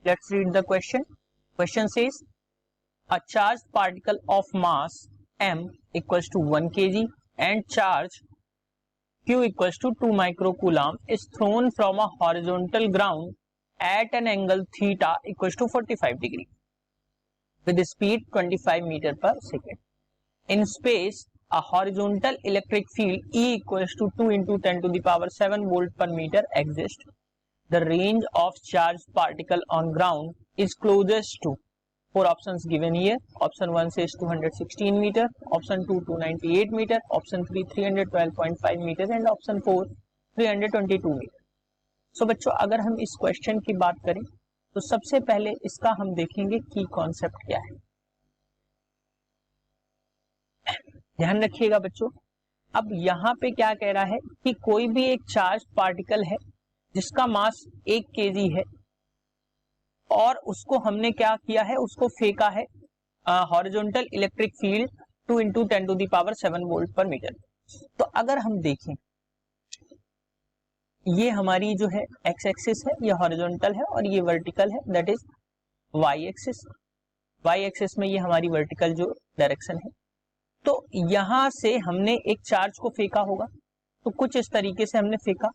Let's read the question. Question says a charged particle of mass m equals to 1 kg and charge q equals to 2 microcoulomb is thrown from a horizontal ground at an angle theta equals to 45 degree with speed 25 meter per second. In space, a horizontal electric field E equals to 2 into 10 to the power 7 volt per meter exists. The range of charged particle on ground is closest to 4 options given here. Option 1 says 216 meter, option 2 298 meter, option 3 312.5 meter and option 4 322 meter. So बच्चों अगर हम इस question की बात करें तो सबसे पहले इसका हम देखेंगे की कॉन्सेप्ट क्या है. ध्यान रखिएगा बच्चों, अब यहाँ पे क्या कह रहा है कि कोई भी एक चार्ज पार्टिकल है जिसका मास 1 kg है और उसको हमने क्या किया है, उसको फेंका है horizontal electric field 2 into 10 to the power 7 volt पर मीटर. तो अगर हम देखें ये हमारी जो है एक्स एक्सिस है, ये हॉरिजॉन्टल है और ये वर्टिकल है, that is Y axis. Y axis में ये हमारी वर्टिकल जो डायरेक्शन है. तो यहां से हमने एक चार्ज को फेंका होगा, तो कुछ इस तरीके से हमने फेंका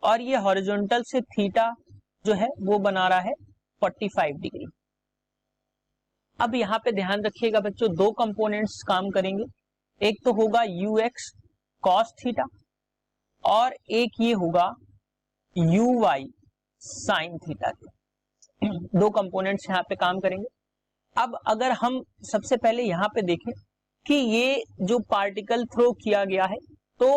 और ये हॉरिजॉन्टल से थीटा जो है वो बना रहा है 45 डिग्री. अब यहाँ पे ध्यान रखिएगा बच्चों, दो कंपोनेंट्स काम करेंगे. एक तो होगा यू एक्स कॉस थीटा और एक ये होगा यू वाई साइन थीटा के. दो कंपोनेंट्स यहाँ पे काम करेंगे. अब अगर हम सबसे पहले यहाँ पे देखें कि ये जो पार्टिकल थ्रो किया गया है तो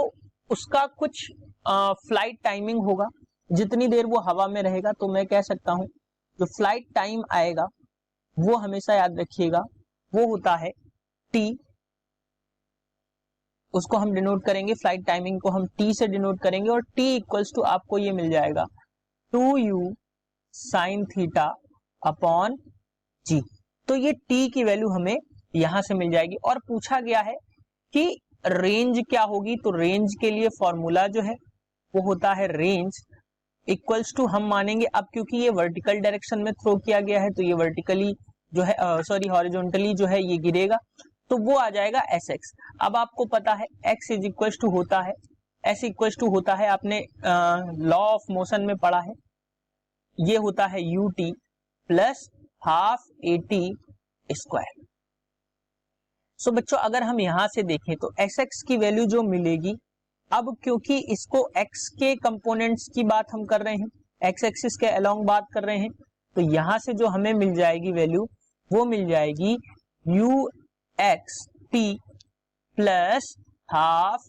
उसका कुछ फ्लाइट टाइमिंग होगा. जितनी देर वो हवा में रहेगा तो मैं कह सकता हूं जो फ्लाइट टाइम आएगा वो हमेशा याद रखिएगा वो होता है टी. उसको हम डिनोट करेंगे, फ्लाइट टाइमिंग को हम टी से डिनोट करेंगे और टी इक्वल्स टू आपको ये मिल जाएगा 2u साइन थीटा अपॉन जी. तो ये टी की वैल्यू हमें यहां से मिल जाएगी. और पूछा गया है कि रेंज क्या होगी, तो रेंज के लिए फॉर्मूला जो है वो होता है रेंज इक्वल्स टू, हम मानेंगे अब क्योंकि ये वर्टिकल डायरेक्शन में थ्रो किया गया है तो ये वर्टिकली जो है हॉरिजॉन्टली जो है ये गिरेगा, तो वो आ जाएगा एस एक्स. अब आपको पता है एक्स इज इक्वल्स टू होता है, एस इक्वल्स टू होता है, आपने लॉ ऑफ मोशन में पढ़ा है, ये होता है u t plus half a t square. So बच्चों अगर हम यहां से देखें तो एस एक्स की वैल्यू जो मिलेगी, अब क्योंकि इसको एक्स के कंपोनेंट्स की बात हम कर रहे हैं, एक्स एक्सिस के अलोंग बात कर रहे हैं, तो यहां से जो हमें मिल जाएगी वैल्यू वो मिल जाएगी u x t plus half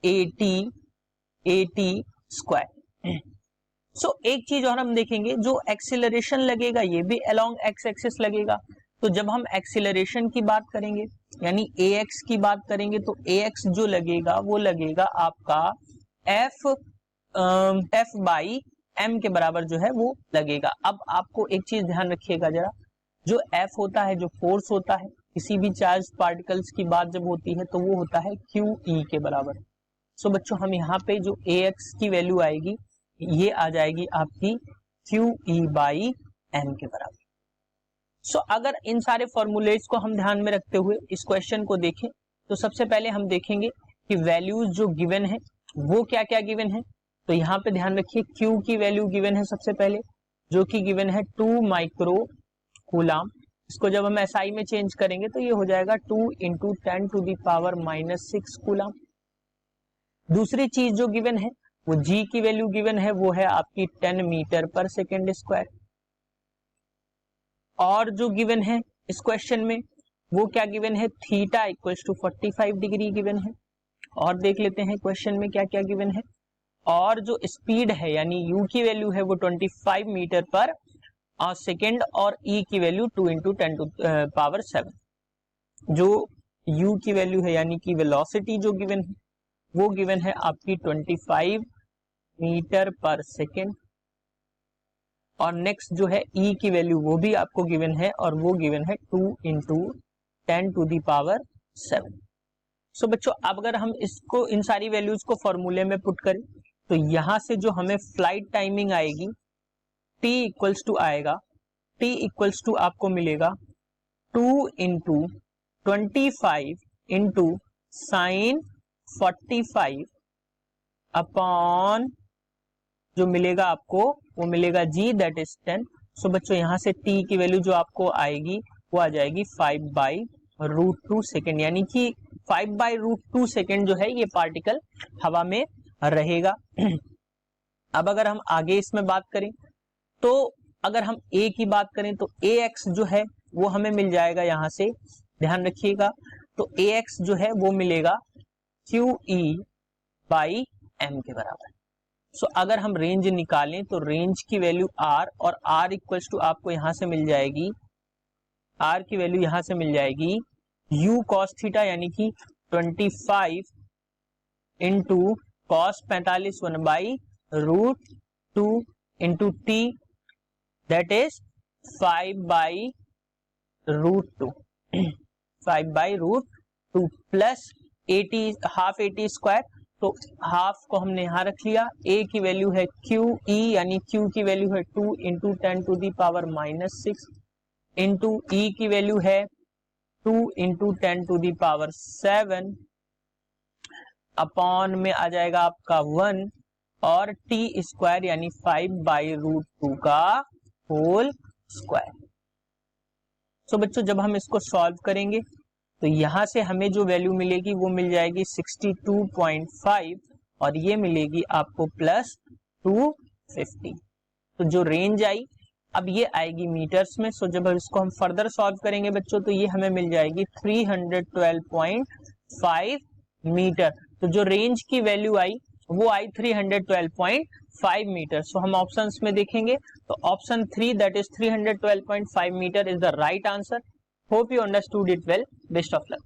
a t square. So एक चीज और हम देखेंगे, जो एक्सीलरेशन लगेगा ये भी अलोंग एक्स एक्सिस लगेगा. तो जब हम एक्सीलरेशन की बात करेंगे यानी ax की बात करेंगे तो ax जो लगेगा वो लगेगा आपका f बाई m के बराबर जो है वो लगेगा. अब आपको एक चीज ध्यान रखिएगा जरा, जो f होता है, जो फोर्स होता है किसी भी चार्ज पार्टिकल्स की बात जब होती है तो वो होता है QE के बराबर. सो बच्चों हम यहाँ पे जो ax की वैल्यू आएगी ये आ जाएगी आपकी QE बाई m के बराबर. सो अगर इन सारे फॉर्मूलेज को हम ध्यान में रखते हुए इस क्वेश्चन को देखें तो सबसे पहले हम देखेंगे कि वैल्यूज जो गिवन है वो क्या क्या गिवन है. तो यहाँ पे ध्यान रखिए Q की वैल्यू गिवन है सबसे पहले, जो कि गिवन है 2 माइक्रो कूलाम. इसको जब हम SI में चेंज करेंगे तो ये हो जाएगा 2 into 10 to the power -6 coulomb. दूसरी चीज जो गिवन है वो G की वैल्यू गिवन है, वो है आपकी 10 मीटर पर सेकेंड स्क्वायर. और जो गिवन है इस क्वेश्चन में वो क्या गिवन है, theta equals to 45 degree given है. और देख लेते हैं क्वेश्चन में क्या क्या गिवन है. और जो स्पीड है यानी u की वैल्यू है वो 25 मीटर पर सेकेंड और e की वैल्यू 2 into 10 to power 7. जो u की वैल्यू है यानी कि वेलोसिटी जो गिवन है वो गिवन है आपकी 25 मीटर पर सेकेंड. और नेक्स्ट जो है E की वैल्यू वो भी आपको गिवन है और वो गिवन है 2 into 10 to the power 7. सो बच्चों अब अगर हम इसको इन सारी वैल्यूज को फॉर्मूले में पुट करें तो यहां से जो हमें फ्लाइट टाइमिंग आएगी T इक्वल्स टू आएगा t इक्वल्स टू आपको मिलेगा 2 इंटू 25 इंटू साइन 45 अपॉन जो मिलेगा आपको वो मिलेगा g दैट इज 10। सो बच्चों यहाँ से t की वैल्यू जो आपको आएगी वो आ जाएगी 5/√2 सेकेंड, यानी कि 5/√2 सेकेंड जो है ये पार्टिकल हवा में रहेगा। अब अगर हम आगे इसमें बात करें तो अगर हम a की बात करें तो ax जो है वो हमें मिल जाएगा, यहाँ से ध्यान रखिएगा, तो ax जो है वो मिलेगा QE/m के बराबर। सो अगर हम रेंज निकालें तो रेंज की वैल्यू r और r इक्वल्स टू आपको यहां से मिल जाएगी, r की वैल्यू यहां से मिल जाएगी u cos थीटा यानी कि 25 into cos 45 1/√2 into t that is 5/√2 5/√2 plus 80 half 80 square, तो हाफ को हमने यहां रख लिया। a की वैल्यू है QE यानी q की वैल्यू है 2 इंटू 10⁻⁻6 इंटू e की वैल्यू है 2 इंटू 10⁻7 अपॉन में आ जाएगा आपका 1 और t स्क्वायर यानी 5/√2 का होल स्क्वायर। सो बच्चों जब हम इसको सॉल्व करेंगे तो यहां से हमें जो वैल्यू मिलेगी वो मिल जाएगी 62.5 और ये मिलेगी आपको प्लस 250। तो जो रेंज आई अब ये आएगी मीटर्स में। सो जब इसको हम फर्दर सॉल्व करेंगे बच्चों तो ये हमें मिल जाएगी 312.5 मीटर। तो जो रेंज की वैल्यू आई वो आई 312.5 मीटर। सो हम ऑप्शंस में देखेंगे तो option 3 that is 312.5 metre is the right answer. Hope you understood it well. Best of luck.